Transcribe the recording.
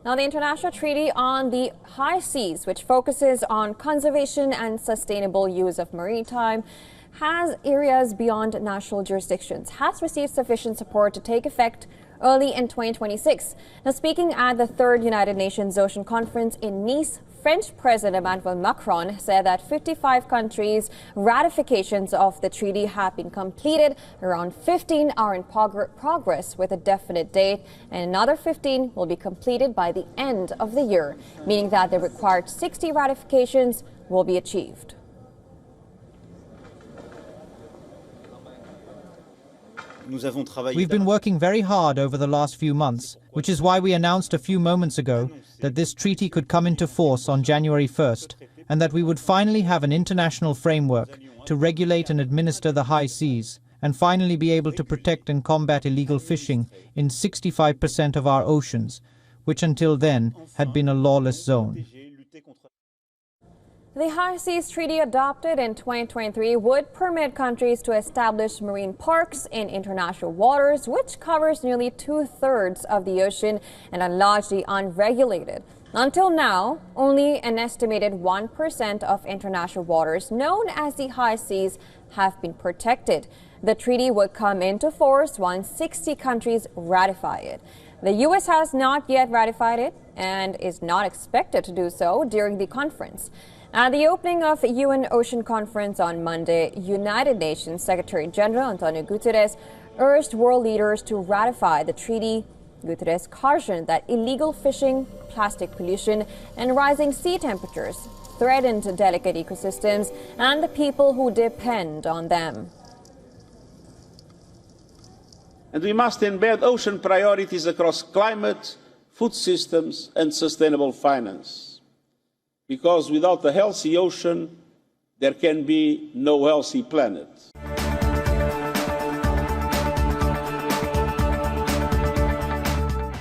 Now, the International Treaty on the High Seas, which focuses on conservation and sustainable use of maritime, has areas beyond national jurisdictions, has received sufficient support to take effect early in 2026. Now, speaking at the third United Nations Ocean Conference in Nice, French President Emmanuel Macron said that 55 countries' ratifications of the treaty have been completed. Around 15 are in progress with a definite date, and another 15 will be completed by the end of the year, meaning that the required 60 ratifications will be achieved. We've been working very hard over the last few months, which is why we announced a few moments ago that this treaty could come into force on January 1st, and that we would finally have an international framework to regulate and administer the high seas, and finally be able to protect and combat illegal fishing in 65% of our oceans, which until then had been a lawless zone. The High Seas Treaty, adopted in 2023, would permit countries to establish marine parks in international waters, which covers nearly 2/3 of the ocean and are largely unregulated. Until now, only an estimated 1% of international waters known as the high seas have been protected. The treaty would come into force once 60 countries ratify it. The U.S. has not yet ratified it and is not expected to do so during the conference. At the opening of the UN Ocean Conference on Monday, United Nations Secretary General Antonio Guterres urged world leaders to ratify the treaty. Guterres cautioned that illegal fishing, plastic pollution, and rising sea temperatures threaten delicate ecosystems and the people who depend on them. And we must embed ocean priorities across climate, food systems, and sustainable finance. Because without a healthy ocean, there can be no healthy planet.